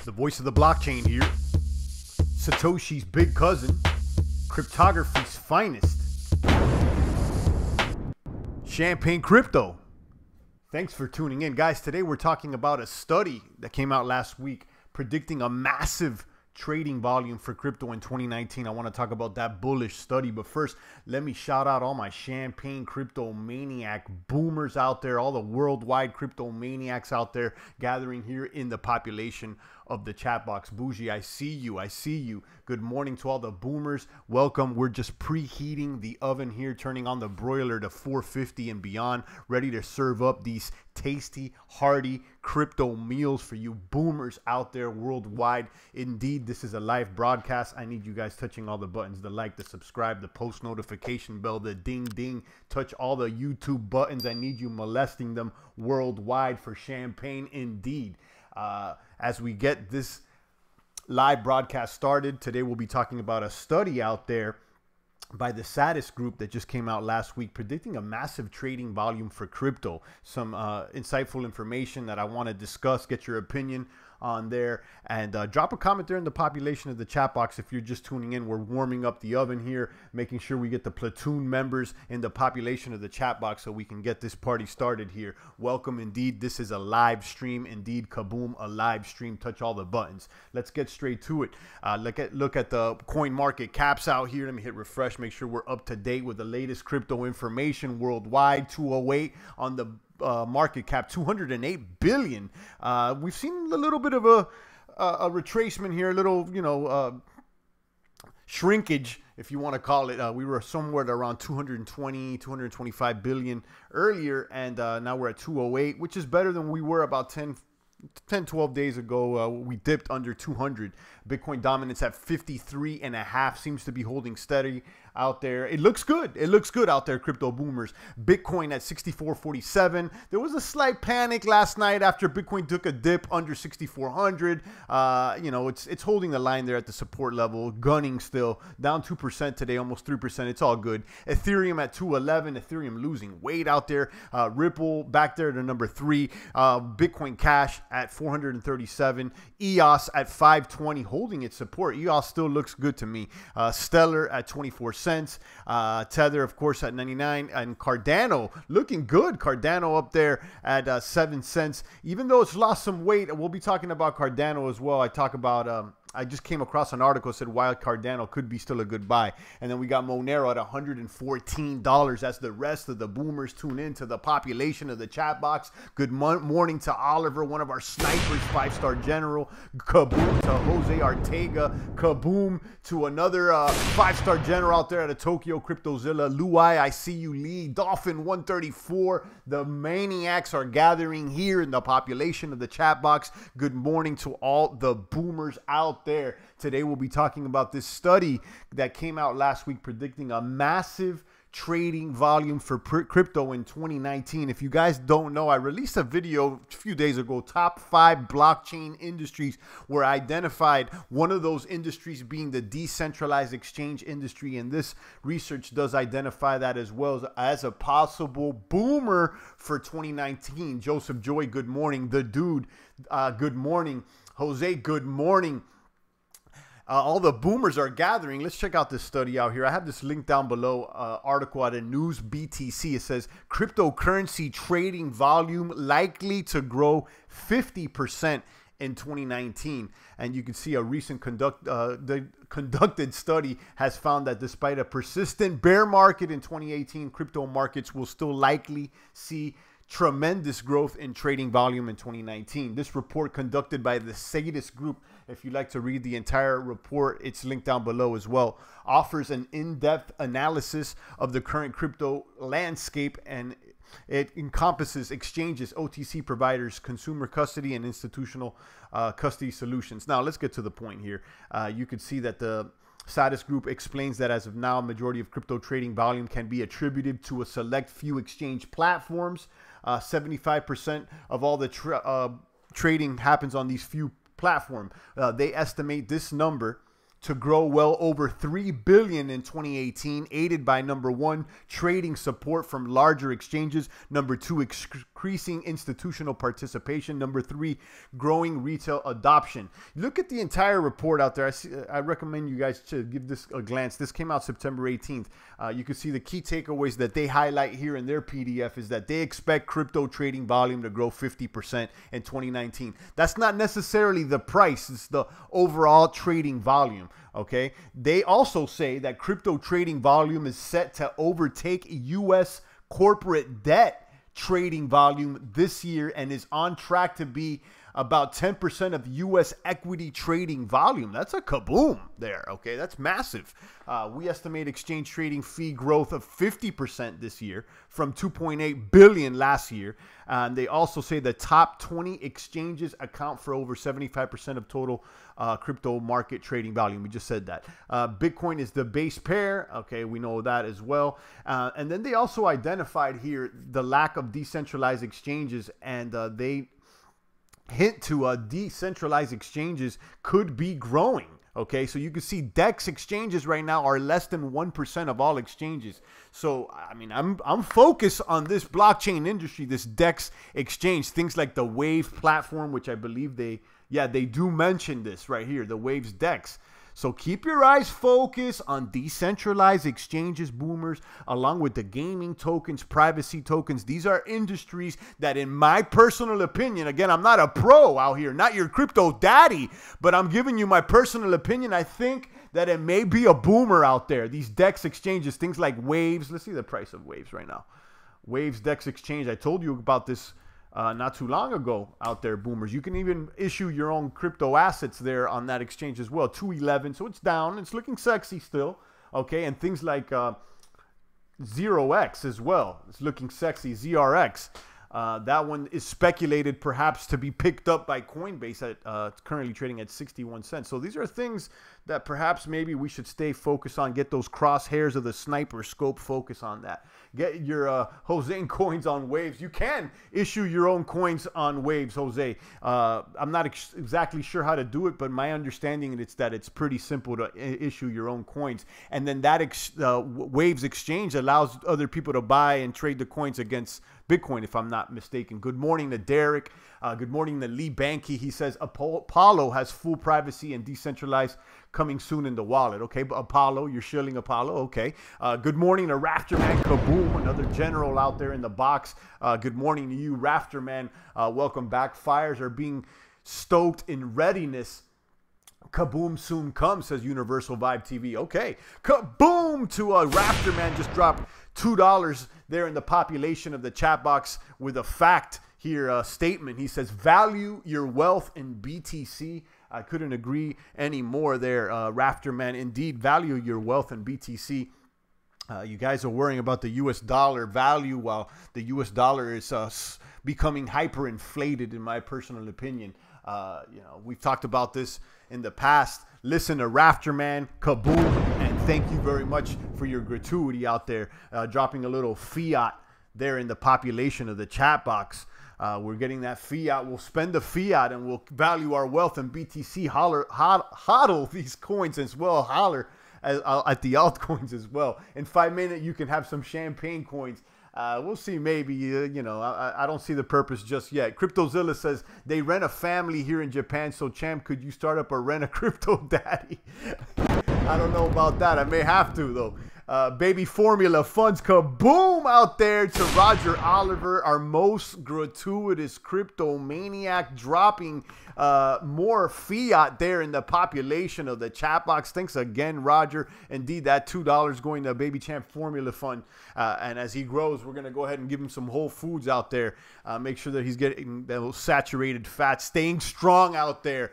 the voice of the blockchain here. Satoshi's big cousin. Cryptography's finest. Champagne Crypto. Thanks for tuning in. Guys, today we're talking about a study that came out last week predicting a massive trading volume for crypto in 2019. I want to talk about that bullish study, but first let me shout out all my champagne crypto maniac boomers out there, all the worldwide crypto maniacs out there gathering here in the population of the chat box. Bougie, I see you. Good morning to all the boomers. Welcome. We're just preheating the oven here, turning on the broiler to 450 and beyond, ready to serve up these tasty, hearty crypto meals for you boomers out there worldwide. Indeed, this is a live broadcast. I need you guys touching all the buttons, the like, the subscribe, the post notification bell, the ding ding. Touch all the YouTube buttons. I need you molesting them worldwide for champagne indeed. As we get this live broadcast started, today we'll be talking about a study out there by the Satis group that just came out last week predicting a massive trading volume for crypto. Some insightful information that I want to discuss, get your opinion on there, and drop a comment there in the population of the chat box if you're just tuning in. We're warming up the oven here, making sure we get the platoon members in the population of the chat box so we can get this party started here. Welcome indeed. This is a live stream indeed. Kaboom, a live stream. Touch all the buttons. Let's get straight to it. Look at the coin market caps out here. Let me hit refresh, make sure we're up to date with the latest crypto information worldwide. 208 on the market cap, 208 billion. We've seen a little bit of a retracement here, a little, shrinkage, if you want to call it. We were somewhere at around 225 billion earlier, and now we're at 208, which is better than we were about 12 days ago. We dipped under 200. Bitcoin dominance at 53.5 seems to be holding steady out there. It looks good. It looks good out there, crypto boomers. Bitcoin at 64.47. There was a slight panic last night after Bitcoin took a dip under 6,400. It's holding the line there at the support level, gunning still. Down 2% today, almost 3%. It's all good. Ethereum at 211. Ethereum losing weight out there. Ripple back there to number 3. Bitcoin Cash at 437. EOS at 520, holding its support. EOS still looks good to me. Stellar at 24 cents. Tether, of course, at 99. And Cardano looking good. Cardano up there at 7 cents. Even though it's lost some weight, we'll be talking about Cardano as well. I just came across an article that said why Cardano could be still a good buy. And then we got Monero at $114 as the rest of the boomers tune in to the population of the chat box. Good morning to Oliver, one of our snipers, 5-star general. Kaboom to Jose Ortega. Kaboom to another 5-star general out there at a Tokyo Cryptozilla. Luai, I see you. Lee, Dolphin 134. The maniacs are gathering here in the population of the chat box. Good morning to all the boomers out there. Today we'll be talking about this study that came out last week predicting a massive trading volume for crypto in 2019. If you guys don't know, I released a video a few days ago, top 5 blockchain industries, where I identified one of those industries being the decentralized exchange industry, and this research does identify that as well as a possible boomer for 2019. Joseph Joy, good morning. The Dude, good morning. Jose, good morning. All the boomers are gathering. Let's check out this study out here. I have this link down below, article out of News BTC. It says cryptocurrency trading volume likely to grow 50% in 2019. And you can see a recent conducted study has found that despite a persistent bear market in 2018, crypto markets will still likely see tremendous growth in trading volume in 2019. This report, conducted by the Satis group, if you'd like to read the entire report, it's linked down below as well, offers an in-depth analysis of the current crypto landscape, and it encompasses exchanges, OTC providers, consumer custody, and institutional custody solutions. Now, let's get to the point here. You can see that the Satis Group explains that as of now, a majority of crypto trading volume can be attributed to a select few exchange platforms. 75% of all the trading happens on these few platforms. They estimate this number to grow well over $3 billion in 2018, aided by number one, trading support from larger exchanges, number two, increasing institutional participation, number three, growing retail adoption. Look at the entire report out there. I recommend you guys to give this a glance. This came out September 18th. You can see the key takeaways that they highlight here in their PDF is that they expect crypto trading volume to grow 50% in 2019. That's not necessarily the price, it's the overall trading volume. Okay, they also say that crypto trading volume is set to overtake U.S. corporate debt trading volume this year and is on track to be about 10% of U.S. equity trading volume. That's a kaboom there. Okay, that's massive. We estimate exchange trading fee growth of 50% this year from 2.8 billion last year. And they also say the top 20 exchanges account for over 75% of total crypto market trading volume. We just said that. Bitcoin is the base pair. Okay, we know that as well. And then they also identified here the lack of decentralized exchanges, and they hint to decentralized exchanges could be growing. Okay, so you can see DEX exchanges right now are less than 1% of all exchanges. So, I mean, I'm focused on this blockchain industry, this DEX exchange, things like the Wave platform, which I believe they do mention this right here, the Waves DEX. So keep your eyes focused on decentralized exchanges, boomers, along with the gaming tokens, privacy tokens. These are industries that, in my personal opinion, again, I'm not a pro out here, not your crypto daddy, but I'm giving you my personal opinion. I think that it may be a boomer out there. These DEX exchanges, things like Waves. Let's see the price of Waves right now. Waves DEX exchange. I told you about this not too long ago out there, boomers. You can even issue your own crypto assets there on that exchange as well. 211, so it's down. It's looking sexy still. Okay, and things like 0x as well. It's looking sexy. ZRX. That one is speculated perhaps to be picked up by Coinbase at it's currently trading at 61 cents. So these are things that perhaps maybe we should stay focused on. Get those crosshairs of the sniper scope. Focus on that. Get your Jose coins on Waves. You can issue your own coins on Waves, Jose. I'm not exactly sure how to do it, but my understanding is that it's pretty simple to issue your own coins. And then that Waves exchange allows other people to buy and trade the coins against Bitcoin, if I'm not mistaken. Good morning to Derek. Good morning to Lee Banky. He says Apollo has full privacy and decentralized coming soon in the wallet. Okay, but Apollo, you're shilling Apollo. Okay. Good morning to Rafterman Kaboom, another general out there in the box. Good morning to you, Rafterman. Welcome back. Fires are being stoked in readiness. Kaboom soon comes, says Universal Vibe TV. Okay. Kaboom to Rafterman just dropped $2 there in the population of the chat box with a fact here, statement. He says, value your wealth in BTC. I couldn't agree any more there, Rafterman. Indeed, value your wealth in BTC. You guys are worrying about the U.S. dollar value while the U.S. dollar is becoming hyperinflated, in my personal opinion. You know, we've talked about this in the past. Listen to Rafterman, Kaboom, and thank you very much for your gratuity out there, dropping a little fiat there in the population of the chat box. We're getting that fiat. We'll spend the fiat and we'll value our wealth in BTC. Hodl these coins as well. Holler at the altcoins as well. In 5 minutes, you can have some champagne coins. We'll see, maybe, you know, I don't see the purpose just yet. CryptoZilla says they rent a family here in Japan. So, Champ, could you start up a rent a crypto daddy? I don't know about that. I may have to, though. Baby Formula Funds, kaboom out there to Roger Oliver, our most gratuitous crypto maniac, dropping more fiat there in the population of the chat box. Thanks again, Roger. Indeed, that $2 going to Baby Champ Formula Fund. And as he grows, we're going to go ahead and give him some Whole Foods out there. Make sure that he's getting those saturated fats, staying strong out there.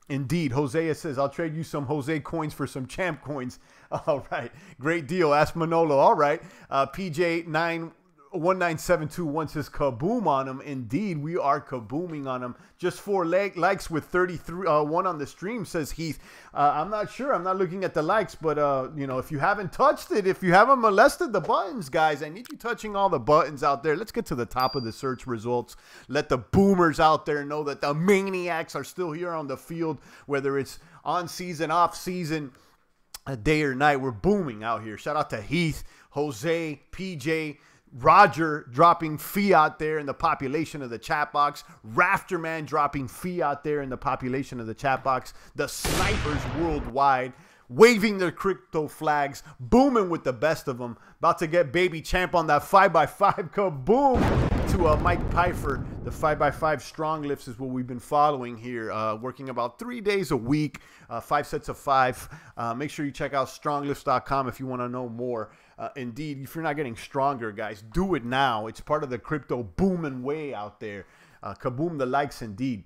Indeed, Hosea says, I'll trade you some Jose coins for some Champ coins. All right. Great deal. Ask Manolo. All right. PJ9 1971 says kaboom on them. Indeed, we are kabooming on them. Just 4 likes with 33. One on the stream, says Heath. I'm not sure. I'm not looking at the likes, but you know, if you haven't touched it, if you haven't molested the buttons, guys, I need you touching all the buttons out there. Let's get to the top of the search results. Let the boomers out there know that the maniacs are still here on the field, whether it's on season, off season, a day or night. We're booming out here. Shout out to Heath, Jose, PJ, Roger dropping fiat there in the population of the chat box. Rafterman dropping fiat there in the population of the chat box. The snipers worldwide waving their crypto flags, booming with the best of them. About to get baby champ on that 5x5. Kaboom to Mike Pfeiffer. The 5x5 strong lifts is what we've been following here, working about 3 days a week, 5 sets of 5. Make sure you check out stronglifts.com if you want to know more. Indeed, if you're not getting stronger, guys, do it now. It's part of the crypto booming way out there. Kaboom the likes indeed.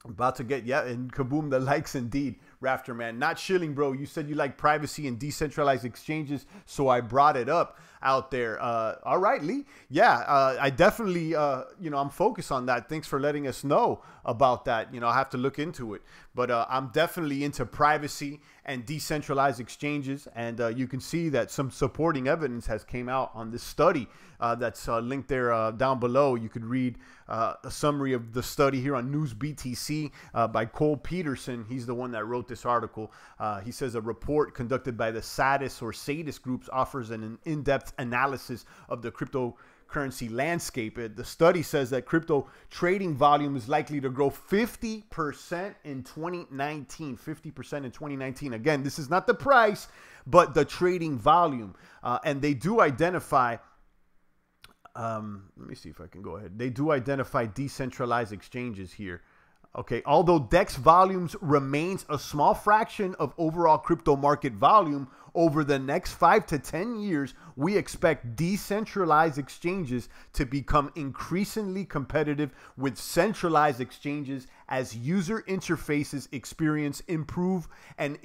About to get, yeah, and kaboom the likes indeed. Rafterman, not shilling, bro. You said you like privacy and decentralized exchanges, so I brought it up out there. All right, Lee. Yeah, I definitely, you know, I'm focused on that. Thanks for letting us know about that. You know, I have to look into it. But I'm definitely into privacy and decentralized exchanges. And you can see that some supporting evidence has came out on this study that's linked there down below. You could read a summary of the study here on News BTC by Cole Peterson. He's the one that wrote this article. He says a report conducted by the sadist or sadist groups offers an in-depth analysis of the cryptocurrency landscape. The study says that crypto trading volume is likely to grow 50% in 2019. 50% in 2019. Again, this is not the price, but the trading volume. And they do identify, let me see if I can go ahead. They do identify decentralized exchanges here. Okay, although DEX volumes remains a small fraction of overall crypto market volume, over the next 5 to 10 years, we expect decentralized exchanges to become increasingly competitive with centralized exchanges as user interfaces experience improve and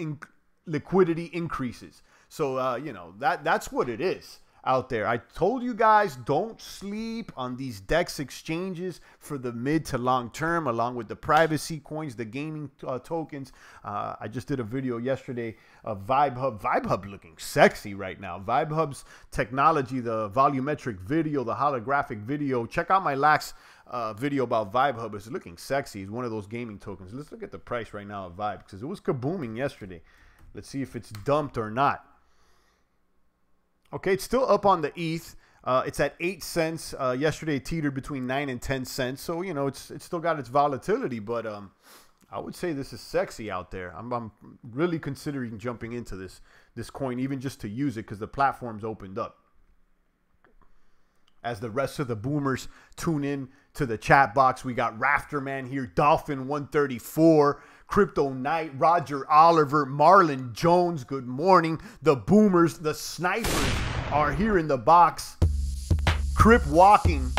liquidity increases. So, you know, that's what it is out there. I told you guys, don't sleep on these DEX exchanges for the mid to long term, along with the privacy coins, the gaming tokens. I just did a video yesterday of VibeHub. VibeHub looking sexy right now. VibeHub's technology, the volumetric video, the holographic video. Check out my last video about VibeHub. It's looking sexy. It's one of those gaming tokens. Let's look at the price right now of Vibe, because it was kabooming yesterday. Let's see if it's dumped or not. Okay, it's still up on the ETH. It's at 8 cents. Yesterday it teetered between 9 and 10 cents. So, you know, it's still got its volatility, but I would say this is sexy out there. I'm really considering jumping into this coin, even just to use it, because the platform's opened up. As the rest of the boomers tune in to the chat box, we got Rafterman here, Dolphin 134, Crypto Knight, Roger Oliver, Marlon Jones. Good morning. The boomers, the snipers are here in the box. Crip walking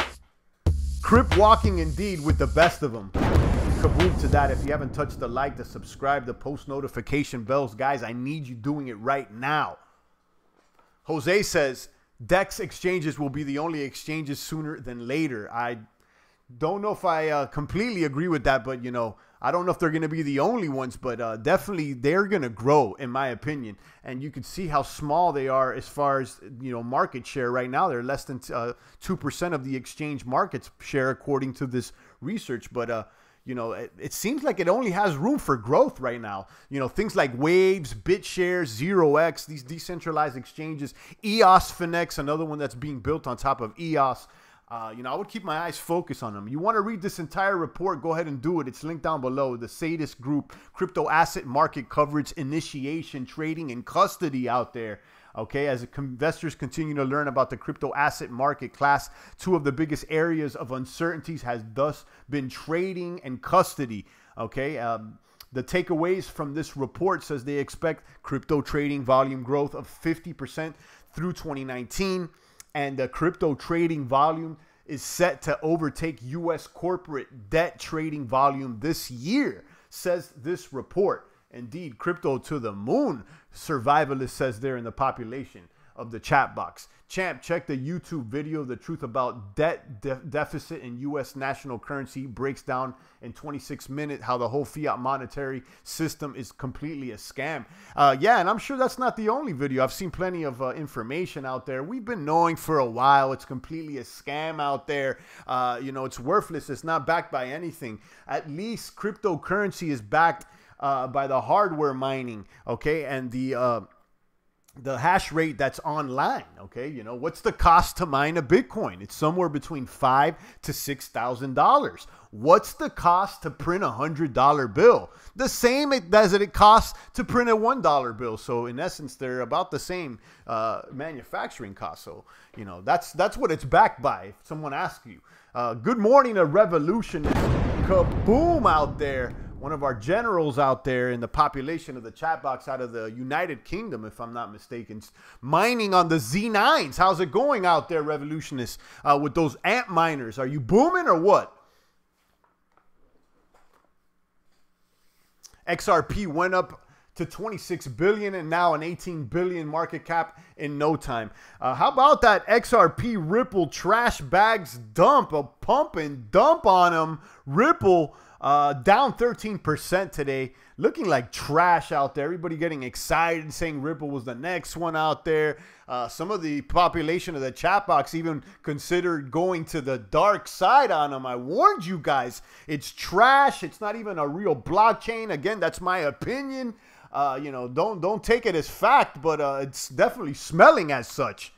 indeed with the best of them. Kaboom to that. If you haven't touched the like, the subscribe, the post notification bells, guys, I need you doing it right now. Jose says DEX exchanges will be the only exchanges sooner than later. I don't know if I completely agree with that, but, you know, I don't know if they're going to be the only ones, but definitely they're going to grow, in my opinion. And you can see how small they are as far as, you know, market share right now. They're less than 2% of the exchange market share, according to this research. But, you know, it seems like it only has room for growth right now. You know, things like Waves, BitShares, 0x, these decentralized exchanges, EOS Finex, another one that's being built on top of EOS. You know, I would keep my eyes focused on them. You want to read this entire report, go ahead and do it. It's linked down below. The Sadist Group, Crypto Asset Market Coverage, Initiation, Trading, and Custody out there. Okay, as investors continue to learn about the crypto asset market class, two of the biggest areas of uncertainties has thus been trading and custody. Okay, the takeaways from this report says they expect crypto trading volume growth of 50% through 2019. And the crypto trading volume is set to overtake U.S. corporate debt trading volume this year, says this report. Indeed, crypto to the moon, Survivalist says there in the population of the chat box. Champ, check the YouTube video, The Truth About Debt Deficit in U.S. National Currency. Breaks down in 26 minutes how the whole fiat monetary system is completely a scam. Yeah, and I'm sure that's not the only video. I've seen plenty of information out there. We've been knowing for a while it's completely a scam out there. You know, it's worthless. It's not backed by anything. At least cryptocurrency is backed by the hardware mining, okay, and the hash rate that's online, okay? You know, what's the cost to mine a Bitcoin? It's somewhere between $5,000 to $6,000. What's the cost to print a $100 bill? The same as it costs to print a $1 bill. So in essence, they're about the same manufacturing cost. So, you know, that's what it's backed by. If someone asks you, good morning, a revolutionist. Kaboom out there. One of our generals out there in the population of the chat box out of the United Kingdom, if I'm not mistaken, mining on the Z9s. How's it going out there, revolutionists, with those ant miners? Are you booming or what? XRP went up to 26 billion and now an 18 billion market cap in no time. How about that XRP Ripple trash bags dump, a pump and dump on them? Ripple down 13% today, looking like trash out there. Everybody getting excited, saying Ripple was the next one out there. Some of the population of the chat box even considered going to the dark side on them. I warned you guys, it's trash. It's not even a real blockchain. Again, that's my opinion. You know, don't take it as fact, but it's definitely smelling as such.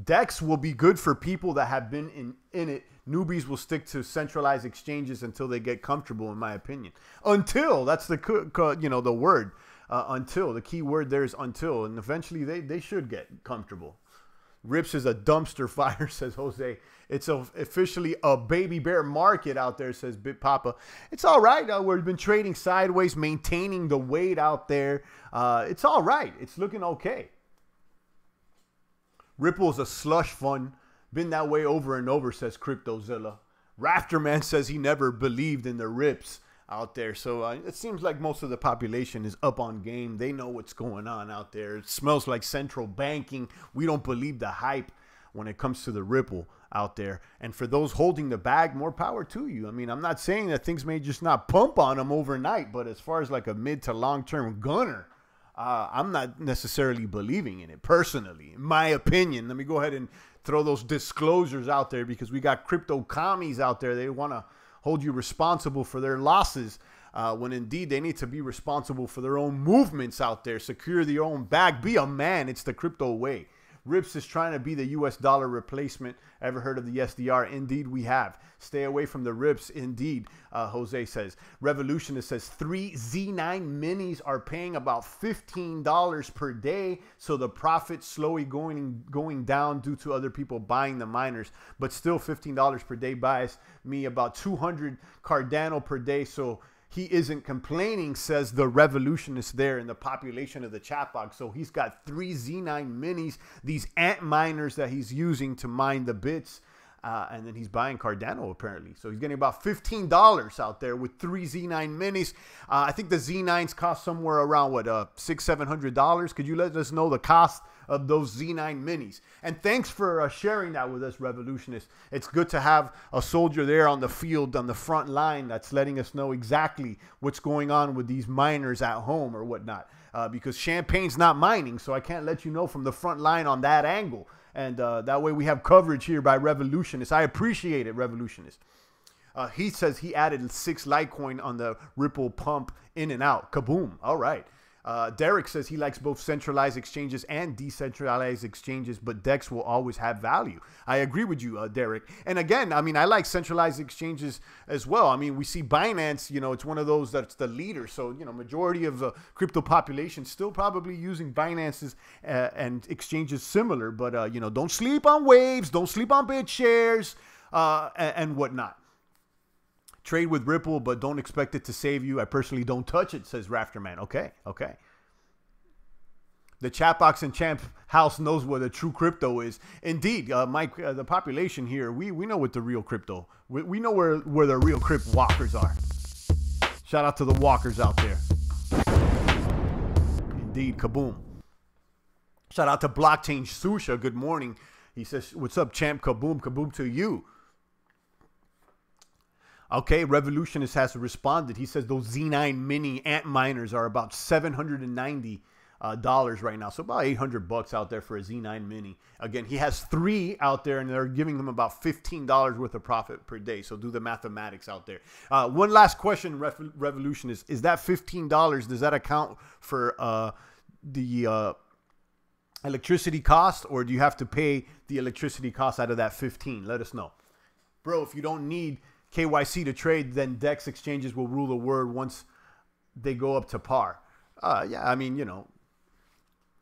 DEX will be good for people that have been in it. Newbies will stick to centralized exchanges until they get comfortable, in my opinion. Until, that's the, you know, the word. Until, the key word there is until. And eventually they should get comfortable. Rips is a dumpster fire, says Jose. It's officially a baby bear market out there, says Bit Papa. It's all right. We've been trading sideways, maintaining the weight out there. It's all right. It's looking okay. Ripple is a slush fund. Been that way over and over, says CryptoZilla. Rafterman says he never believed in the rips out there. So it seems like most of the population is up on game. They know what's going on out there. It smells like central banking. We don't believe the hype when it comes to the Ripple out there. And for those holding the bag, more power to you. I mean, I'm not saying that things may just not pump on them overnight, but as far as like a mid to long-term gunner, I'm not necessarily believing in it personally, in my opinion. Let me go ahead and throw those disclosures out there because we got crypto commies out there. They want to hold you responsible for their losses when indeed they need to be responsible for their own movements out there. Secure your own bag. Be a man. It's the crypto way. Rips is trying to be the US dollar replacement. Ever heard of the SDR? Indeed, we have. Stay away from the rips. Indeed, Jose says. Revolutionist says 3 Z9 minis are paying about $15 per day. So the profit slowly going down due to other people buying the miners. But still $15 per day buys me about 200 Cardano per day. So he isn't complaining, says the revolutionist there in the population of the chat box. So he's got 3 Z9 minis, these ant miners that he's using to mine the bits. And then he's buying Cardano apparently. So he's getting about $15 out there with 3 Z9 minis. I think the Z9s cost somewhere around, what, $600-700? Could you let us know the cost of those Z9 minis? And thanks for sharing that with us, revolutionists. It's good to have a soldier there on the field, on the front line, that's letting us know exactly what's going on with these miners at home or whatnot. Because Champagne's not mining, so I can't let you know from the front line on that angle. And that way we have coverage here by revolutionists. I appreciate it, revolutionists. He says he added 6 Litecoin on the Ripple pump in and out. Kaboom. All right. Derek says he likes both centralized exchanges and decentralized exchanges, but DEX will always have value. I agree with you, Derek. And again, I mean, I like centralized exchanges as well. I mean, we see Binance, you know, it's one of those that's the leader. So, you know, majority of the crypto population still probably using Binance's and exchanges similar. But, you know, don't sleep on waves. Don't sleep on BitShares and whatnot. Trade with Ripple, but don't expect it to save you. I personally don't touch it, says Rafterman. Okay, okay. The chat box in Champ House knows what the true crypto is. Indeed, Mike, the population here, we know what the real crypto. We know where the real crypto walkers are. Shout out to the walkers out there. Indeed, kaboom. Shout out to Blockchain Susha. Good morning. He says, what's up, champ? Kaboom, kaboom to you. Okay, Revolutionist has responded. He says those Z9 mini ant miners are about $790 right now. So about $800 out there for a Z9 mini. Again, he has 3 out there and they're giving him about $15 worth of profit per day. So do the mathematics out there. One last question, Revolutionist. Is that $15? Does that account for the electricity cost, or do you have to pay the electricity cost out of that 15? Let us know. Bro, if you don't need KYC to trade, then DEX exchanges will rule the world once they go up to par. Yeah, I mean, you know,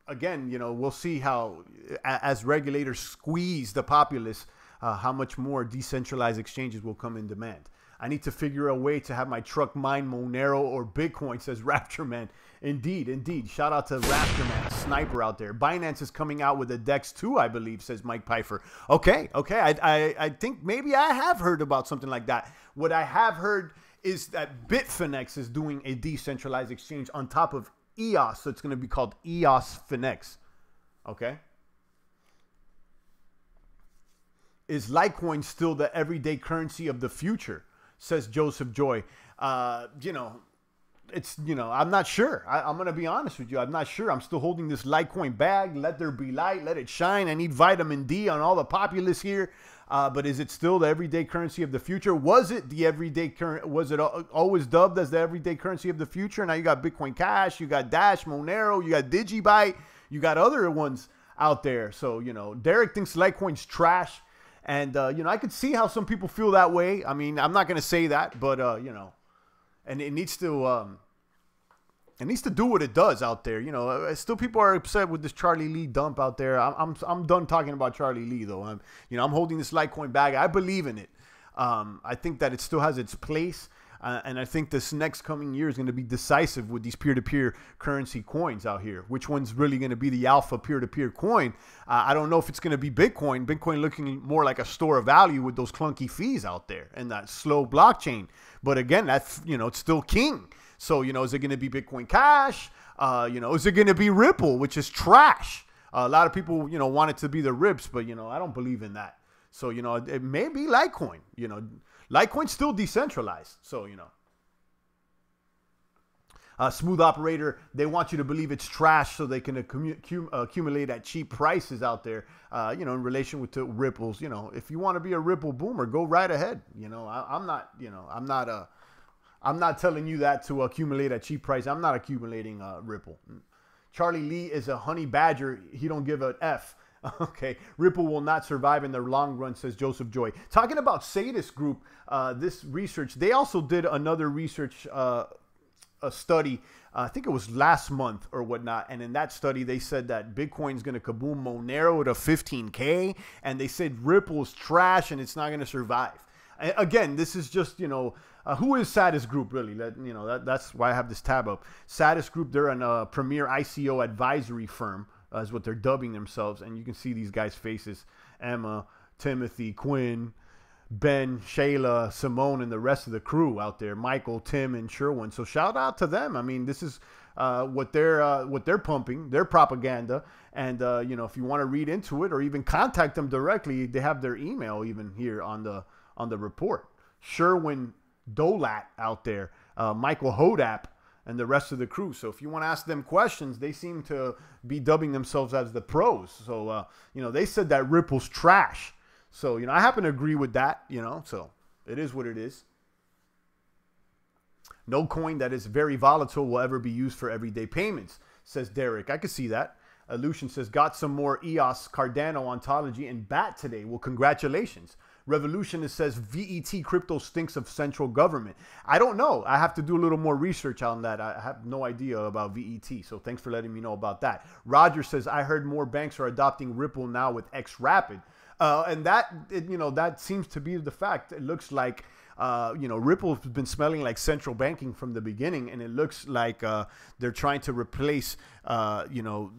again, you know, we'll see how, as regulators squeeze the populace, how much more decentralized exchanges will come in demand. I need to figure a way to have my truck mine Monero or Bitcoin, says Rapture Man. Indeed, indeed. Shout out to Rapture Man, sniper out there. Binance is coming out with a DEX 2, I believe, says Mike Pfeiffer. Okay. I think maybe I have heard about something like that. What I have heard is that Bitfinex is doing a decentralized exchange on top of EOS. So it's going to be called EOS Finex. Okay. Is Litecoin still the everyday currency of the future? Says Joseph Joy. You know, it's, you know, I'm not sure. I'm going to be honest with you. I'm not sure. I'm still holding this Litecoin bag. Let there be light. Let it shine. I need vitamin D on all the populace here. But is it still the everyday currency of the future? Was it the everyday currency? Was it always dubbed as the everyday currency of the future? Now you got Bitcoin Cash. You got Dash, Monero. You got Digibyte. You got other ones out there. So, you know, Derek thinks Litecoin's trash. And, you know, I could see how some people feel that way. I mean, I'm not going to say that, but, you know, and it needs to do what it does out there. You know, still people are upset with this Charlie Lee dump out there. I'm done talking about Charlie Lee, though. I'm holding this Litecoin bag. I believe in it. I think that it still has its place. And I think this next coming year is going to be decisive with these peer-to-peer currency coins out here. Which one's really going to be the alpha peer-to-peer coin? I don't know if it's going to be Bitcoin. Bitcoin looking more like a store of value with those clunky fees out there and that slow blockchain. But again, that's, you know, it's still king. So, you know, is it going to be Bitcoin Cash? You know, is it going to be Ripple, which is trash? A lot of people, you know, want it to be the Rips, but, you know, I don't believe in that. So, you know, it may be Litecoin, you know. Litecoin's still decentralized, so, you know. Smooth Operator, they want you to believe it's trash so they can accumulate at cheap prices out there, you know, in relation with the Ripples. You know, if you want to be a Ripple boomer, go right ahead. You know, I'm not telling you that to accumulate at cheap price. I'm not accumulating Ripple. Charlie Lee is a honey badger. He don't give an F. Okay, Ripple will not survive in the long run, says Joseph Joy. Talking about Sadist Group, this research, they also did another research a study, I think it was last month or whatnot, and in that study they said that Bitcoin's going to kaboom Monero to 15K, and they said Ripple's trash and it's not going to survive. And again, this is just, you know, who is Sadist Group really? You know, that's why I have this tab up. Sadist Group, they're a premier ICO advisory firm. Is what they're dubbing themselves, and you can see these guys' faces: Emma, Timothy, Quinn, Ben, Shayla, Simone, and the rest of the crew out there. Michael, Tim, and Sherwin. So shout out to them. I mean, this is what they're pumping, their propaganda. And you know, if you want to read into it or even contact them directly, they have their email even here on the report. Sherwin Dolat out there, Michael Hodap, and the rest of the crew. So if you want to ask them questions, they seem to be dubbing themselves as the pros. So, you know, they said that Ripple's trash. So, you know, I happen to agree with that, you know, so it is what it is. No coin that is very volatile will ever be used for everyday payments, says Derek. I can see that. Lucian says, got some more EOS, Cardano, Ontology, and BAT today. Well, congratulations. Revolutionist says VET crypto stinks of central government. I don't know. I have to do a little more research on that. I have no idea about VET. So thanks for letting me know about that. Roger says, I heard more banks are adopting Ripple now with XRapid. And that, you know, that seems to be the fact. It looks like, you know, Ripple has been smelling like central banking from the beginning. And it looks like they're trying to replace, you know,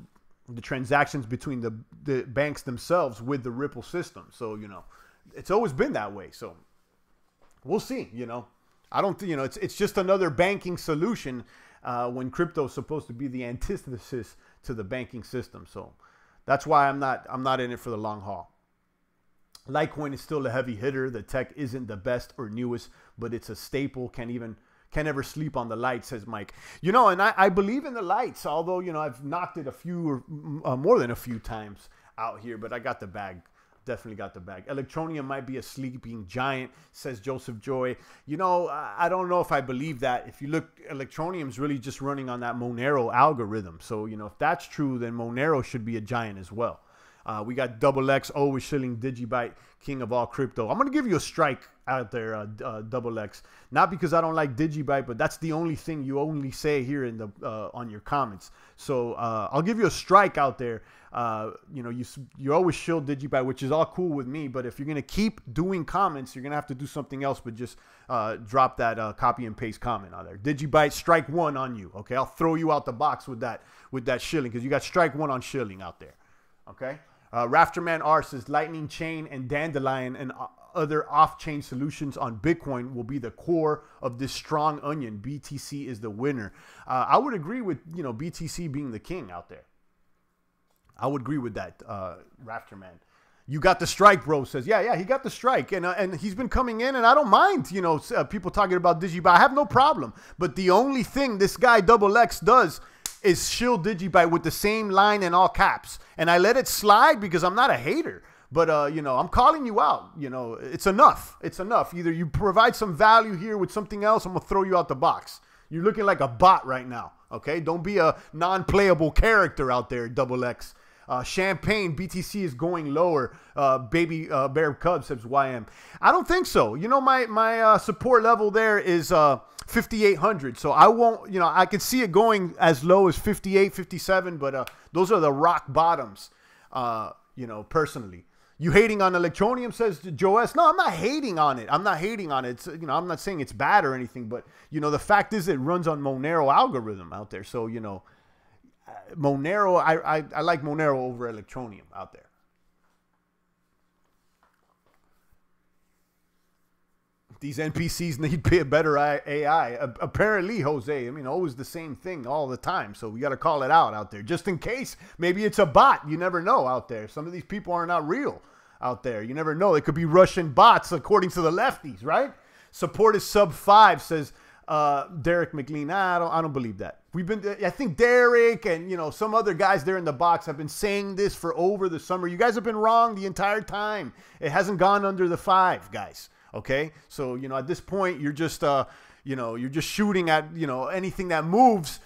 the transactions between the banks themselves with the Ripple system. So, you know, it's always been that way. So we'll see, you know. I don't think, you know, it's just another banking solution when crypto is supposed to be the antithesis to the banking system. So That's why I'm not in it for the long haul. Litecoin is still a heavy hitter. The tech isn't the best or newest, but it's a staple. Can't ever sleep on the light, says Mike. You know, and I believe in the lights, although, you know, I've knocked it a few or more than a few times out here, but I got the bag. Definitely got the bag. Electronium might be a sleeping giant, says Joseph Joy. You know, I don't know if I believe that. If you look, Electronium's really just running on that Monero algorithm. So, you know, if that's true, then Monero should be a giant as well. We got Double X, always shilling Digibyte, king of all crypto. I'm going to give you a strike out there, Double X. Not because I don't like Digibyte, but that's the only thing you only say here in the on your comments. So I'll give you a strike out there. You know, you always shill Digibyte, which is all cool with me. But if you're going to keep doing comments, you're going to have to do something else but just drop that copy and paste comment on there. Digibyte, strike one on you. Okay, I'll throw you out the box with that shilling because you got strike one on shilling out there. Okay. Rafterman R says Lightning Chain and Dandelion and other off-chain solutions on Bitcoin will be the core of this strong onion. BTC is the winner. I would agree with, you know, BTC being the king out there. I would agree with that, Rafterman. You got the strike, bro, says. Yeah, he got the strike. And he's been coming in, and I don't mind, you know, people talking about Digibyte. I have no problem. But the only thing this guy Double X does is shill Digibyte with the same line in all caps. And I let it slide because I'm not a hater. But, you know, I'm calling you out. You know, it's enough. It's enough. Either you provide some value here with something else, I'm going to throw you out the box. You're looking like a bot right now, okay? Don't be a non-playable character out there, Double X. Champagne, BTC is going lower. Baby Bear Cub says YM. I don't think so. You know, my support level there is 5,800. So I won't, you know, I can see it going as low as 58, 57, but those are the rock bottoms, you know, personally. You hating on Electronium, says Joe S. No, I'm not hating on it. I'm not hating on it. It's, you know, I'm not saying it's bad or anything, but, you know, the fact is it runs on Monero algorithm out there. So, you know, Monero, I like Monero over Electronium out there. These NPCs need better AI. Apparently, Jose, I mean, always the same thing all the time. So we got to call it out there just in case. Maybe it's a bot. You never know out there. Some of these people are not real out there. You never know. They could be Russian bots according to the lefties, right? Support is sub 5, says Derek McLean. Nah, I don't believe that. I think Derek and, you know, some other guys there in the box have been saying this for over the summer. You guys have been wrong the entire time. It hasn't gone under the 5, guys. Okay, so, you know, at this point, you're just, you know, you're just shooting at, you know, anything that moves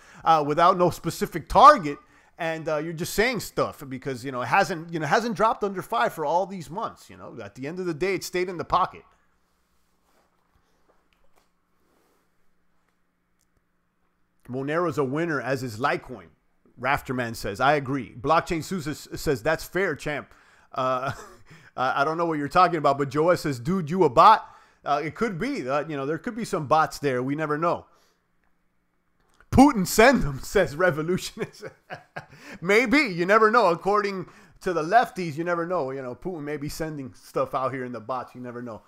without no specific target, and you're just saying stuff because, you know, it hasn't dropped under 5 for all these months. You know, at the end of the day, it stayed in the pocket. Monero's a winner, as is Litecoin. Rafterman says, I agree. Blockchain Susan says, that's fair, champ. I don't know what you're talking about, but Joe says, dude, you a bot? It could be. You know, there could be some bots there. We never know. Putin send them, says Revolutionist. Maybe. You never know. According to the lefties, you never know. You know, Putin may be sending stuff out here in the bots. You never know.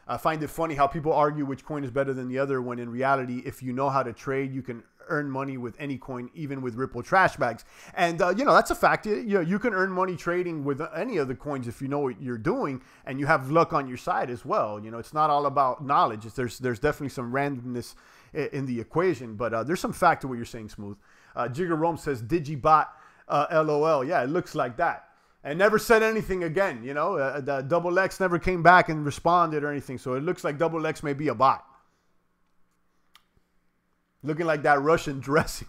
I find it funny how people argue which coin is better than the other when in reality, if you know how to trade, you can earn money with any coin, even with Ripple trash bags. And, you know, that's a fact. You know, you can earn money trading with any of the coins if you know what you're doing and you have luck on your side as well. You know, it's not all about knowledge. There's definitely some randomness in the equation, but there's some fact to what you're saying, Smooth. Jigger Rome says, Digibot, LOL. Yeah, it looks like that. And never said anything again, you know. The Double X never came back and responded or anything. So it looks like Double X may be a bot. Looking like that Russian dressing.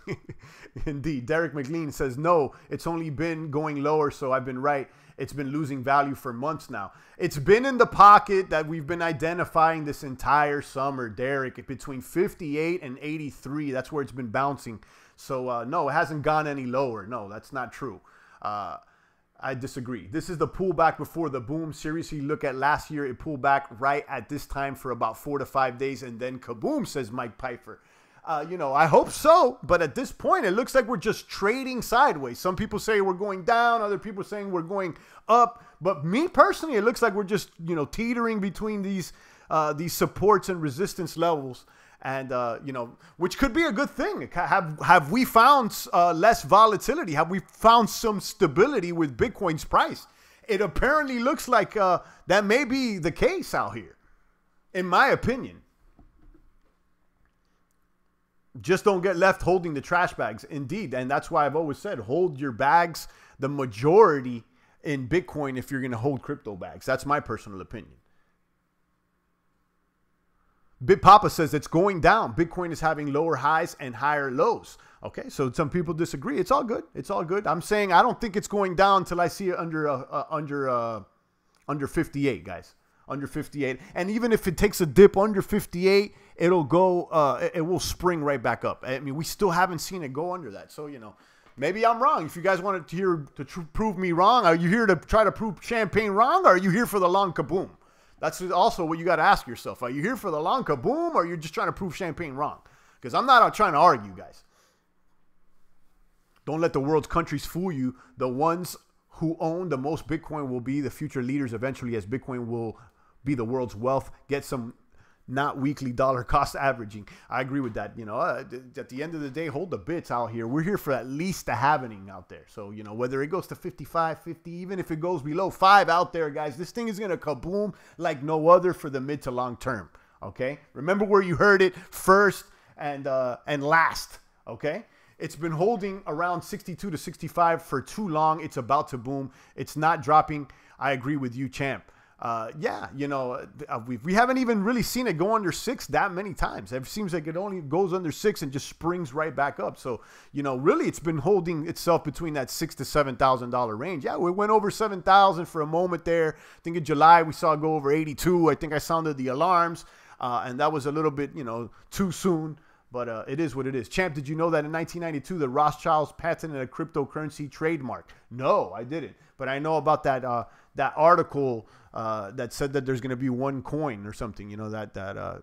Indeed. Derek McLean says, no, it's only been going lower, so I've been right. It's been losing value for months now. It's been in the pocket that we've been identifying this entire summer, Derek, between 58 and 83. That's where it's been bouncing. So, no, it hasn't gone any lower. No, that's not true. I disagree. This is the pullback before the boom. Seriously, look at last year. It pulled back right at this time for about 4 to 5 days, and then kaboom, says Mike Pfeiffer. You know, I hope so, but at this point, it looks like we're just trading sideways. Some people say we're going down. Other people saying we're going up. But me personally, it looks like we're just, you know, teetering between these supports and resistance levels. And, you know, which could be a good thing. Have we found less volatility? Have we found some stability with Bitcoin's price? It apparently looks like that may be the case out here, in my opinion. Just don't get left holding the trash bags. Indeed. And that's why I've always said, hold your bags, the majority in Bitcoin, if you're going to hold crypto bags. That's my personal opinion. BitPapa says it's going down. Bitcoin is having lower highs and higher lows. Okay, so some people disagree. It's all good. It's all good. I'm saying I don't think it's going down until I see it under 58, guys. Under 58. And even if it takes a dip under 58, it'll go. It will spring right back up. I mean, we still haven't seen it go under that. So, you know, maybe I'm wrong. If you guys wanted to hear to prove me wrong, are you here to try to prove Champagne wrong, or are you here for the long kaboom? That's also what you got to ask yourself. Are you here for the long kaboom, or are you just trying to prove Champagne wrong? Because I'm not trying to argue, guys. Don't let the world's countries fool you. The ones who own the most Bitcoin will be the future leaders eventually, as Bitcoin will be the world's wealth. Get some not weekly dollar cost averaging. I agree with that. You know, at the end of the day, hold the bits out here. We're here for at least the happening out there. So, you know, whether it goes to 55, 50, even if it goes below 5 out there, guys, this thing is going to kaboom like no other for the mid to long term. Okay. Remember where you heard it first and last. Okay. It's been holding around 62 to 65 for too long. It's about to boom. It's not dropping. I agree with you, champ. Yeah, you know, we haven't even really seen it go under 6 that many times. It seems like it only goes under 6 and just springs right back up. So, you know, really it's been holding itself between that $6,000 to $7,000 range. Yeah, we went over 7,000 for a moment there. I think in July we saw it go over 82. I think I sounded the alarms, and that was a little bit, you know, too soon. But it is what it is. Champ, did you know that in 1992, the Rothschilds patented a cryptocurrency trademark? No, I didn't. But I know about that that article that said that there's going to be one coin or something. You know, that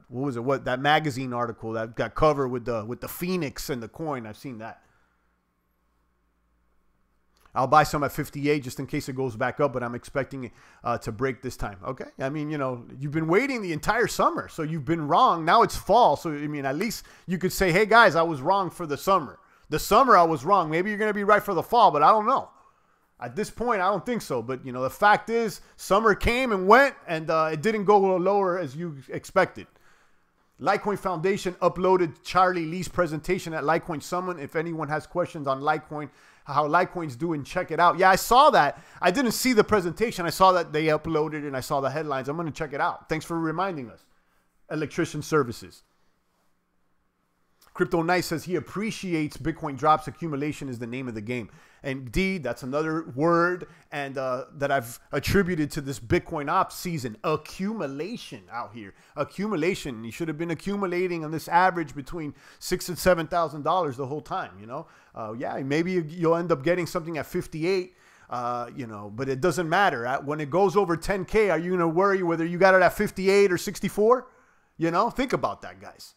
what was it? What that magazine article that got covered with the phoenix and the coin. I've seen that. I'll buy some at 58 just in case it goes back up, but I'm expecting it to break this time. Okay. I mean, you know, you've been waiting the entire summer, so you've been wrong. Now it's fall. So, I mean, at least you could say, hey, guys, I was wrong for the summer. The summer I was wrong. Maybe you're going to be right for the fall, but I don't know. At this point, I don't think so. But, you know, the fact is summer came and went, and it didn't go lower as you expected. Litecoin Foundation uploaded Charlie Lee's presentation at Litecoin Summit. If anyone has questions on Litecoin, how Litecoin's doing, check it out. Yeah, I saw that. I didn't see the presentation. I saw that they uploaded and I saw the headlines. I'm going to check it out. Thanks for reminding us. Electrician Services. Crypto Knight says he appreciates Bitcoin drops. Accumulation is the name of the game. Indeed, that's another word and that I've attributed to this Bitcoin ops season. Accumulation out here. Accumulation. You should have been accumulating on this average between $6,000 and $7,000 the whole time. You know, yeah, maybe you'll end up getting something at 58. You know, but it doesn't matter. When it goes over 10K, are you going to worry whether you got it at 58 or 64? You know, think about that, guys.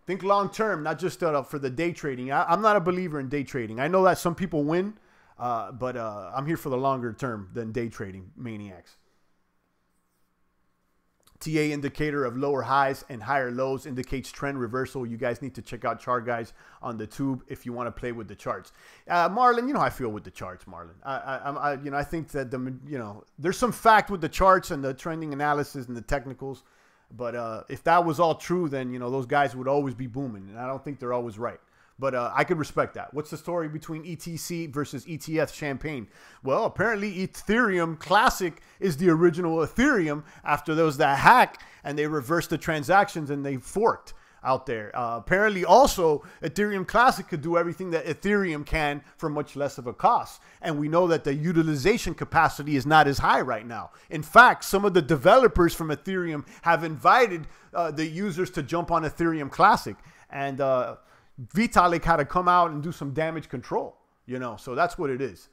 Think long term, not just for the day trading. I'm not a believer in day trading. I know that some people win, but I'm here for the longer term than day trading maniacs. TA indicator of lower highs and higher lows indicates trend reversal. You guys need to check out Chart Guys on the tube if you want to play with the charts. Marlon, you know how I feel with the charts, Marlon. I think that there's some fact with the charts and the trending analysis and the technicals. But if that was all true, then, you know, those guys would always be booming. And I don't think they're always right. But I could respect that. What's the story between ETC versus ETF Champagne? Well, apparently Ethereum Classic is the original Ethereum after there was that hack and they reversed the transactions and they forked out there. Apparently also Ethereum Classic could do everything that Ethereum can for much less of a cost. And we know that the utilization capacity is not as high right now. In fact, some of the developers from Ethereum have invited the users to jump on Ethereum Classic. And Vitalik had to come out and do some damage control, you know, so that's what it is.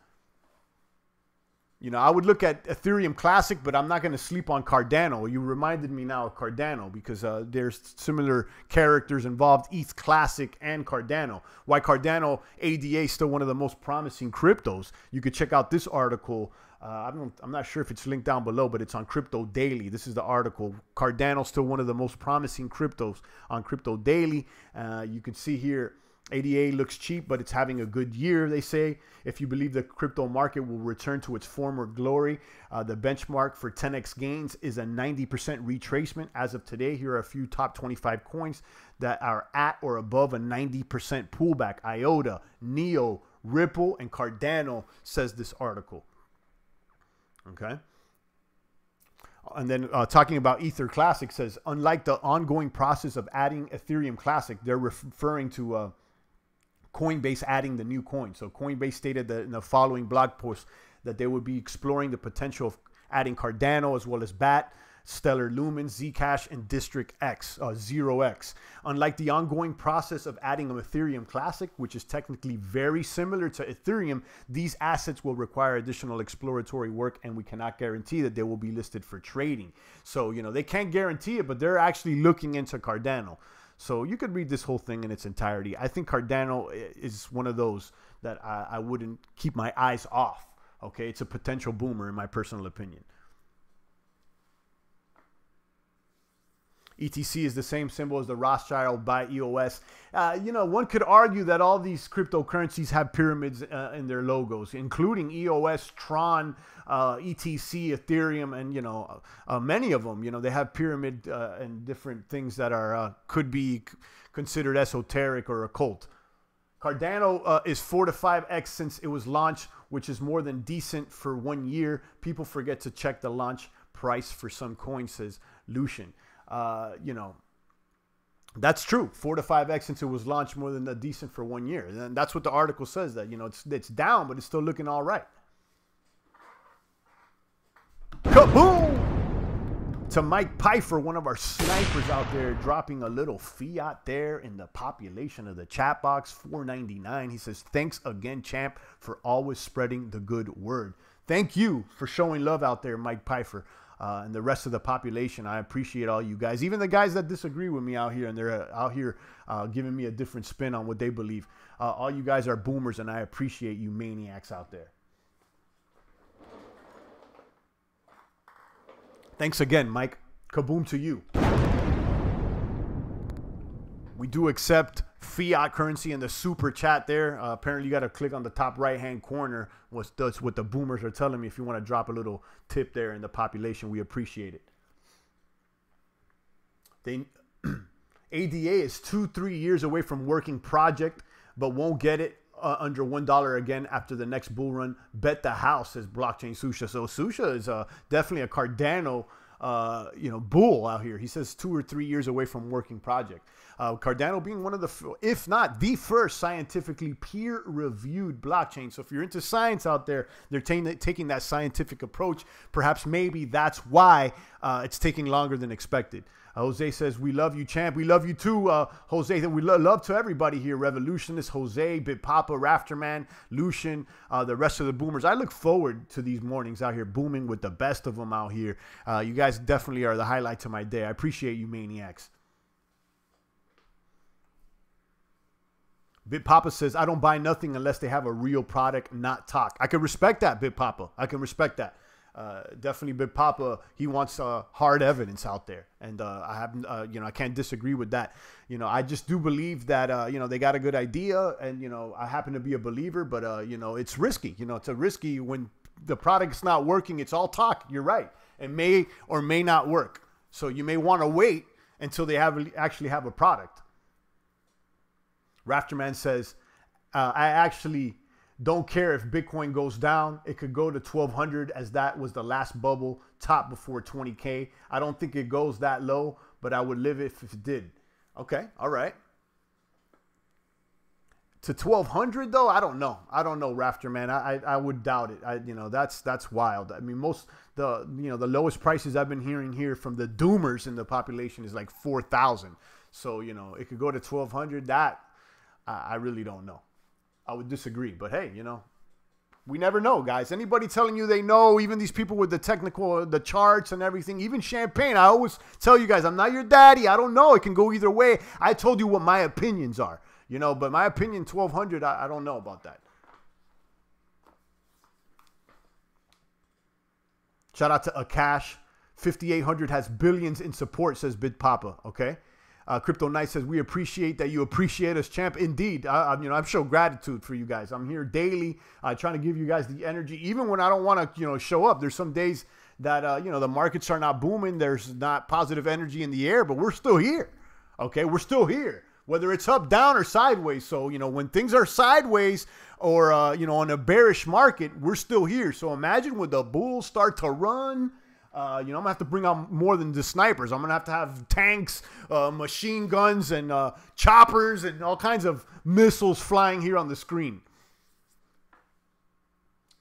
You know, I would look at Ethereum Classic, but I'm not going to sleep on Cardano. You reminded me now of Cardano because there's similar characters involved, ETH Classic and Cardano. Why Cardano ADA is still one of the most promising cryptos. You could check out this article I'm not sure if it's linked down below, but it's on Crypto Daily. This is the article. Cardano still one of the most promising cryptos on Crypto Daily. You can see here, ADA looks cheap, but it's having a good year, they say. If you believe the crypto market will return to its former glory, the benchmark for 10x gains is a 90% retracement. As of today, here are a few top 25 coins that are at or above a 90% pullback. IOTA, NEO, Ripple, and Cardano, says this article. Okay. And then talking about Ether Classic says, unlike the ongoing process of adding Ethereum Classic, they're referring to Coinbase adding the new coin. So Coinbase stated that in the following blog post that they would be exploring the potential of adding Cardano as well as BAT, Stellar Lumen, Zcash, and District X, 0x. Unlike the ongoing process of adding an Ethereum Classic, which is technically very similar to Ethereum, these assets will require additional exploratory work, and we cannot guarantee that they will be listed for trading. So, you know, they can't guarantee it, but they're actually looking into Cardano. So you could read this whole thing in its entirety. I think Cardano is one of those that I wouldn't keep my eyes off. Okay, it's a potential boomer in my personal opinion. ETC is the same symbol as the Rothschild by EOS. You know, one could argue that all these cryptocurrencies have pyramids in their logos, including EOS, Tron, ETC, Ethereum, and, you know, many of them, you know, they have pyramid and different things that are could be considered esoteric or occult. Cardano is 4 to 5x since it was launched, which is more than decent for 1 year. People forget to check the launch price for some coins, says Lucian. You know, that's true. 4 to 5x since it was launched, more than decent for 1 year. And that's what the article says, that, you know, it's down, but it's still looking all right. Kaboom! To Mike Pfeiffer, one of our snipers out there, dropping a little fiat there in the population of the chat box, 499. He says, thanks again, champ, for always spreading the good word. Thank you for showing love out there, Mike Pfeiffer. And the rest of the population, I appreciate all you guys. Even the guys that disagree with me out here, and they're out here giving me a different spin on what they believe. All you guys are boomers, and I appreciate you maniacs out there. Thanks again, Mike. Kaboom to you. We do accept fiat currency in the super chat there. Apparently, you got to click on the top right-hand corner. That's what the boomers are telling me. If you want to drop a little tip there in the population, we appreciate it. ADA is 2-3 years away from working project, but won't get it under $1 again after the next bull run. Bet the house, says Blockchain Susha. So Susha is definitely a Cardano you know, bull out here. He says 2 or 3 years away from working project. Cardano being one of the, if not the first scientifically peer-reviewed blockchain. So if you're into science out there, they're taking that scientific approach. Perhaps maybe that's why it's taking longer than expected. Jose says, we love you, champ. We love you too, Jose. And we love to everybody here. Revolutionist, Jose, Big Papa, Rafterman, Lucian, the rest of the boomers. I look forward to these mornings out here booming with the best of them out here. You guys definitely are the highlights of my day. I appreciate you maniacs. Big Papa says, I don't buy nothing unless they have a real product, not talk. I can respect that, Big Papa. I can respect that. Definitely Big Papa, he wants hard evidence out there. And I haven't, you know, I can't disagree with that. You know, I just do believe that, you know, they got a good idea. And, you know, I happen to be a believer, but, you know, it's risky. You know, it's a risky when the product's not working. It's all talk. You're right. It may or may not work. So you may want to wait until they actually have a product. Rafterman says, I actually don't care if Bitcoin goes down. It could go to 1,200 as that was the last bubble top before 20K. I don't think it goes that low, but I would live if it did. Okay, all right. To 1,200 though, I don't know. I don't know, Rafterman. I would doubt it. You know, that's wild. I mean, the lowest prices I've been hearing here from the doomers in the population is like 4,000. So, you know, it could go to 1,200. That I really don't know. I would disagree, but hey, you know, we never know, guys. Anybody telling you they know, even these people with the charts and everything, even Champagne, I always tell you guys, I'm not your daddy. I don't know. It can go either way. I told you what my opinions are, you know, but my opinion, 1,200, I don't know about that. Shout out to Akash. 5800 has billions in support, says BitPapa. Okay. Crypto Knight says, we appreciate that you appreciate us, champ. Indeed. I show gratitude for you guys. I'm here daily trying to give you guys the energy, even when I don't want to, show up. There's some days that, the markets are not booming. There's not positive energy in the air, but we're still here. Okay. We're still here, whether it's up, down, or sideways. So, when things are sideways or, on a bearish market, we're still here. So imagine when the bulls start to run, I'm going to have to bring out more than the snipers. I'm going to have tanks, machine guns, and choppers, and all kinds of missiles flying here on the screen.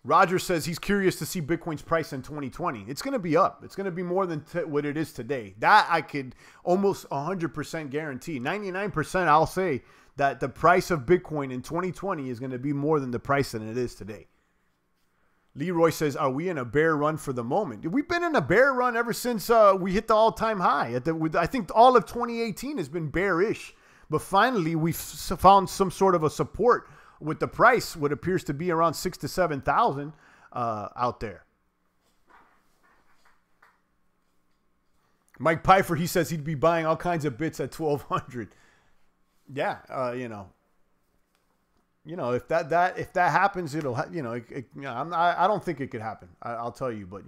Roger says he's curious to see Bitcoin's price in 2020. It's going to be up. It's going to be more than what it is today. That I could almost 100% guarantee. 99% I'll say that the price of Bitcoin in 2020 is going to be more than the price than it is today. Leroy says, are we in a bear run for the moment? We've been in a bear run ever since we hit the all-time high. I think all of 2018 has been bearish. But finally, we've found some sort of a support with the price, what appears to be around 6,000 to 7,000 out there. Mike Pfeiffer, he says he'd be buying all kinds of bits at 1,200. Yeah, if that happens, it'll, I don't think it could happen. I'll tell you, but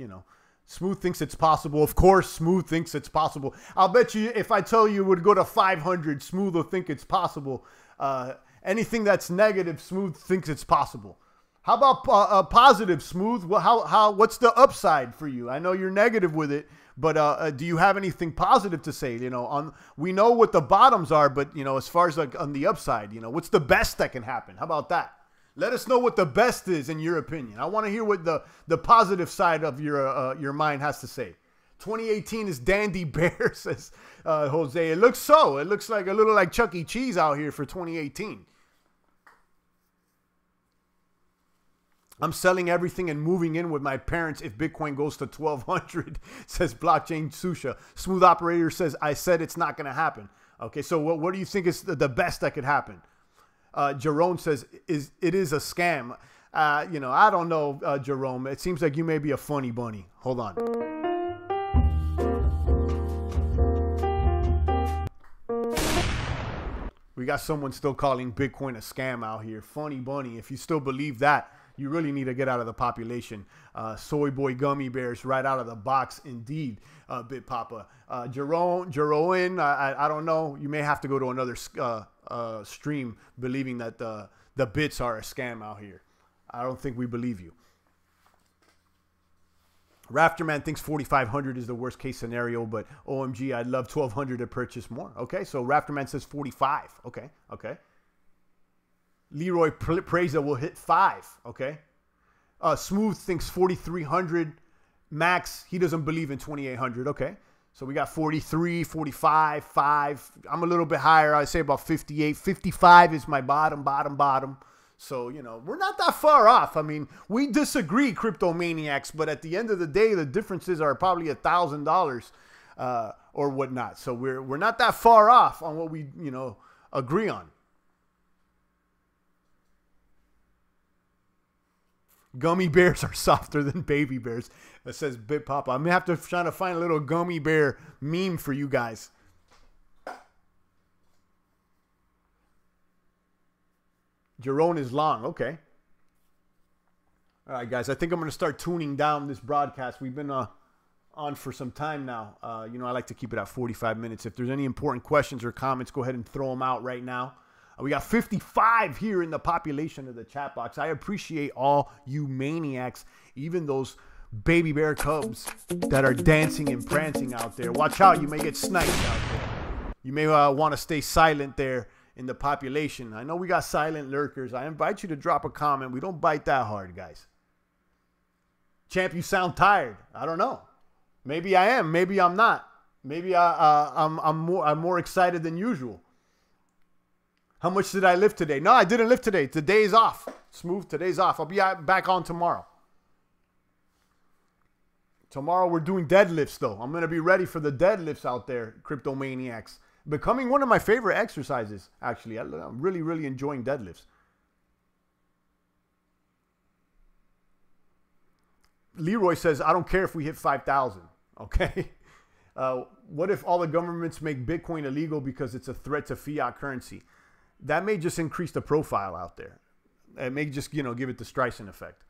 Smooth thinks it's possible. Of course, Smooth thinks it's possible. I'll bet you if I tell you it would go to 500, Smooth will think it's possible. Anything that's negative, Smooth thinks it's possible. How about positive, Smooth? Well, what's the upside for you? I know you're negative with it, but do you have anything positive to say? We know what the bottoms are, but as far as on the upside, what's the best that can happen? How about that? Let us know what the best is in your opinion. I want to hear what the positive side of your mind has to say. 2018 is dandy bear, says Jose. It looks so. It looks like a little like Chuck E. Cheese out here for 2018. I'm selling everything and moving in with my parents if Bitcoin goes to 1,200, says Blockchain Susha. Smooth Operator says, I said it's not going to happen. Okay, so what do you think is the best that could happen? Jerome says, it is a scam. I don't know, Jerome. It seems like you may be a funny bunny. Hold on. We got someone still calling Bitcoin a scam out here. Funny bunny. If you still believe that, you really need to get out of the population. Soy boy gummy bears right out of the box. Indeed, BitPapa. Jeroen, I don't know. You may have to go to another stream believing that the bits are a scam out here. I don't think we believe you. Rafterman thinks 4,500 is the worst case scenario, but OMG, I'd love 1,200 to purchase more. Okay, so Rafterman says 45. Okay. Leroy prays that we'll hit 5. Okay. Smooth thinks 4,300 max. He doesn't believe in 2,800. Okay. So we got 43, 45, 5. I'm a little bit higher. I say about 58. 55 is my bottom. So, we're not that far off. I mean, we disagree, crypto maniacs, but at the end of the day, the differences are probably $1,000 or whatnot. So we're not that far off on what we, agree on. Gummy bears are softer than baby bears. That says BitPapa. I'm going to have to try to find a little gummy bear meme for you guys. Jerome is long. Okay. All right, guys. I think I'm going to start tuning down this broadcast. We've been on for some time now. I like to keep it at 45 minutes. If there's any important questions or comments, go ahead and throw them out right now. We got 55 here in the population of the chat box. I appreciate all you maniacs, even those baby bear cubs that are dancing and prancing out there. Watch out, you may get sniped out there. You may want to stay silent there in the population. I know we got silent lurkers. I invite you to drop a comment. We don't bite that hard, guys. Champ, you sound tired. I don't know. Maybe I am. Maybe I'm not. Maybe I'm more excited than usual. How much did I lift today? No, I didn't lift today. Today's off. Smooth, today's off. I'll be back on tomorrow. Tomorrow we're doing deadlifts, though. I'm going to be ready for the deadlifts out there, crypto maniacs. Becoming one of my favorite exercises, actually. I'm really, really enjoying deadlifts. Leroy says, I don't care if we hit 5,000. Okay. What if all the governments make Bitcoin illegal because it's a threat to fiat currency? That may just increase the profile out there. It may just, give it the Streisand effect.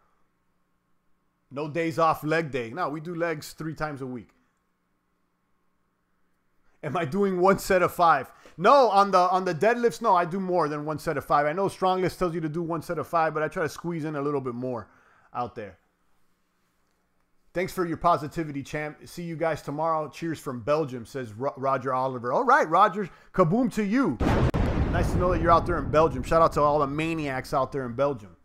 No days off leg day. No, we do legs 3 times a week. Am I doing 1 set of 5? No, on the deadlifts, no, I do more than 1 set of 5. I know Stronglist tells you to do 1 set of 5, but I try to squeeze in a little bit more out there. Thanks for your positivity, champ. See you guys tomorrow. Cheers from Belgium, says Roger Oliver. All right, Roger. Kaboom to you. Nice to know that you're out there in Belgium. Shout out to all the maniacs out there in Belgium.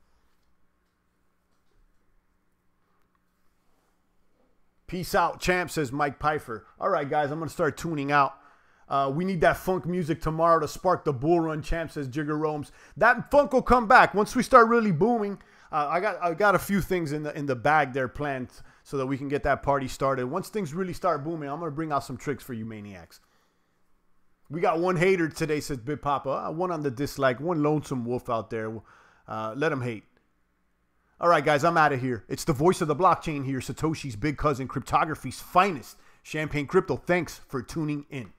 Peace out, champ, says Mike Pfeiffer. All right, guys, I'm going to start tuning out. We need that funk music tomorrow to spark the bull run, champ, says Jigger Roams. That funk will come back once we start really booming. I got a few things in the bag there planned so that we can get that party started. Once things really start booming, I'm going to bring out some tricks for you maniacs. We got 1 hater today, says Big Papa. 1 on the dislike, 1 lonesome wolf out there. Let him hate. All right, guys, I'm out of here. It's the voice of the blockchain here, Satoshi's big cousin, cryptography's finest, Champagne Crypto. Thanks for tuning in.